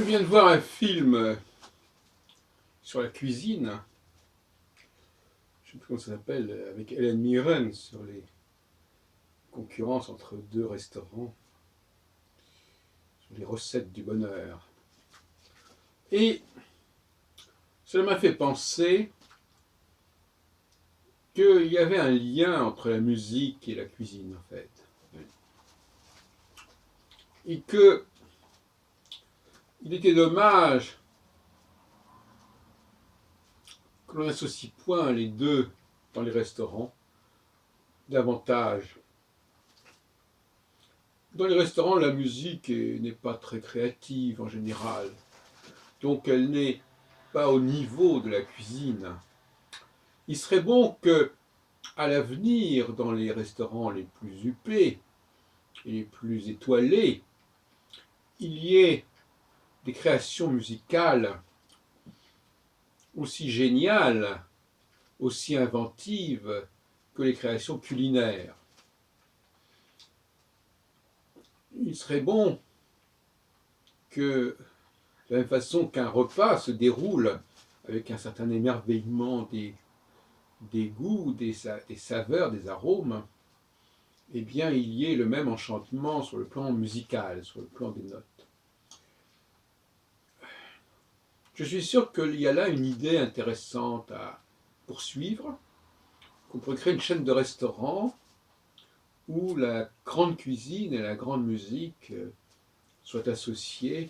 Je viens de voir un film sur la cuisine, je ne sais plus comment ça s'appelle, avec Helen Mirren sur les concurrences entre deux restaurants, sur les recettes du bonheur. Et cela m'a fait penser qu'il y avait un lien entre la musique et la cuisine en fait. Et que il était dommage que l'on n'associe point les deux dans les restaurants davantage. Dans les restaurants, la musique n'est pas très créative en général, donc elle n'est pas au niveau de la cuisine. Il serait bon que, à l'avenir, dans les restaurants les plus huppés et les plus étoilés, il y ait des créations musicales aussi géniales, aussi inventives que les créations culinaires. Il serait bon que, de la même façon qu'un repas se déroule avec un certain émerveillement des goûts, des saveurs, des arômes, eh bien, il y ait le même enchantement sur le plan musical, sur le plan des notes. Je suis sûr qu'il y a là une idée intéressante à poursuivre, qu'on pourrait créer une chaîne de restaurants où la grande cuisine et la grande musique soient associées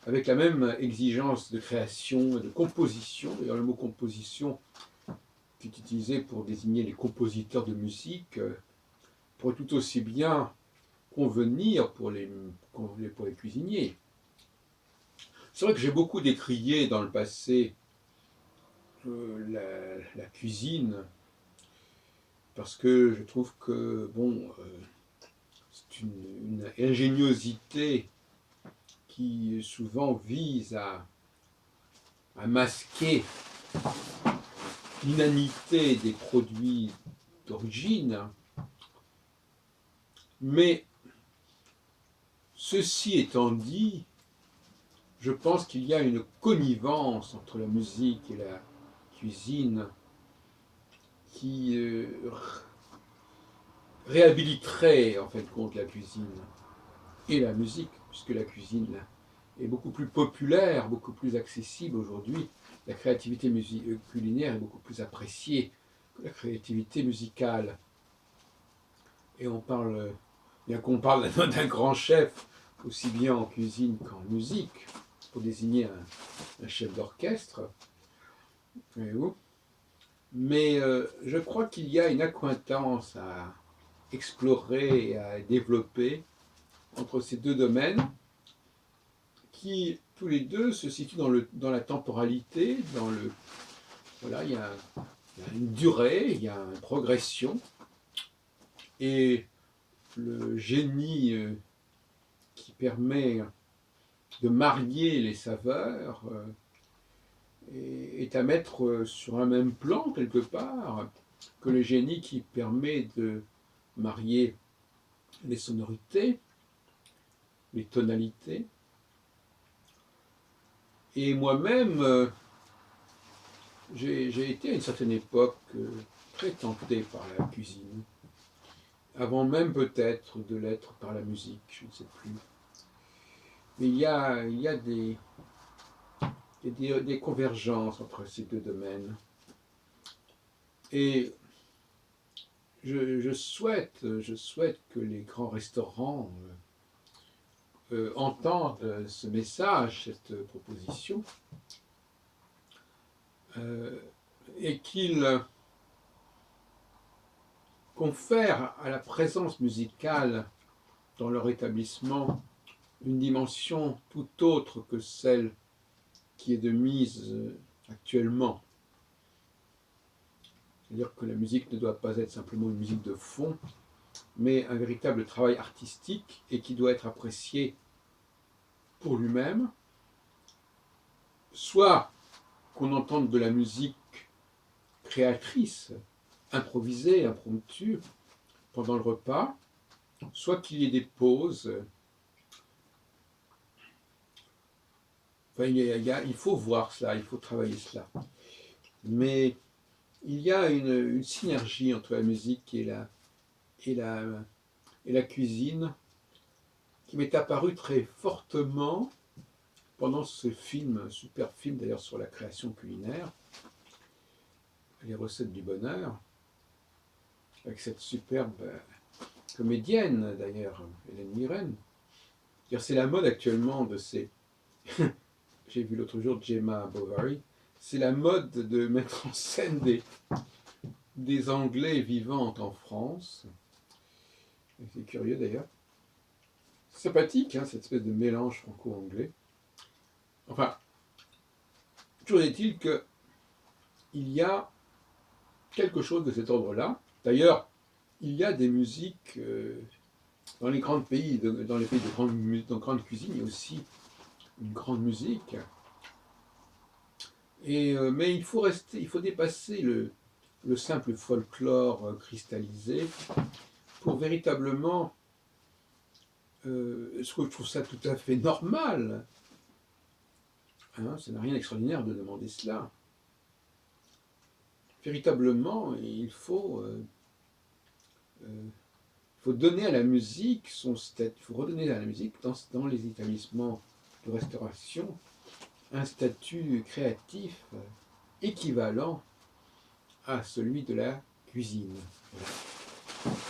avec la même exigence de création et de composition. D'ailleurs, le mot composition, qui est utilisé pour désigner les compositeurs de musique, pourrait tout aussi bien convenir pour les cuisiniers. C'est vrai que j'ai beaucoup décrié dans le passé la cuisine, parce que je trouve que c'est une ingéniosité qui souvent vise à masquer l'inanité des produits d'origine, mais ceci étant dit, je pense qu'il y a une connivence entre la musique et la cuisine qui réhabiliterait en fin de compte la cuisine et la musique, puisque la cuisine est beaucoup plus populaire, beaucoup plus accessible aujourd'hui. La créativité culinaire est beaucoup plus appréciée que la créativité musicale. Et on parle, bien qu'on parle d'un grand chef, aussi bien en cuisine qu'en musique, pour désigner un chef d'orchestre, mais je crois qu'il y a une accointance à explorer et à développer entre ces deux domaines qui, tous les deux, se situent dans la temporalité, voilà, il y a une durée, il y a une progression, et le génie qui permet de marier les saveurs est à mettre sur un même plan quelque part que le génie qui permet de marier les sonorités, les tonalités. Et moi-même, j'ai été à une certaine époque très tenté par la cuisine, avant même peut-être de l'être par la musique, je ne sais plus. Mais il y a des convergences entre ces deux domaines. Et je souhaite que les grands restaurants entendent ce message, cette proposition, et qu'ils confèrent à la présence musicale dans leur établissement une dimension tout autre que celle qui est de mise actuellement. C'est-à-dire que la musique ne doit pas être simplement une musique de fond, mais un véritable travail artistique et qui doit être apprécié pour lui-même, soit qu'on entende de la musique créatrice, improvisée, impromptue, pendant le repas, soit qu'il y ait des pauses Enfin, il faut voir cela, il faut travailler cela. Mais il y a une synergie entre la musique et la, et la cuisine qui m'est apparue très fortement pendant ce film, un super film d'ailleurs sur la création culinaire, Les recettes du bonheur, avec cette superbe comédienne d'ailleurs, Hélène Mirren. C'est la mode actuellement de ces... J'ai vu l'autre jour Gemma Bovary, c'est la mode de mettre en scène des Anglais vivant en France. C'est curieux d'ailleurs. C'est sympathique, hein, cette espèce de mélange franco-anglais. Enfin, toujours est-il qu'il y a quelque chose de cet ordre-là. D'ailleurs, il y a des musiques dans les grands pays, dans les pays de grande cuisine, il y a aussi une grande musique. Mais il faut dépasser le simple folklore cristallisé pour véritablement, ce que je trouve ça tout à fait normal, hein, ça n'a rien d'extraordinaire de demander cela. Véritablement, il faut donner à la musique son statut, il faut redonner à la musique dans les établissements de restauration un statut créatif équivalent à celui de la cuisine. Voilà.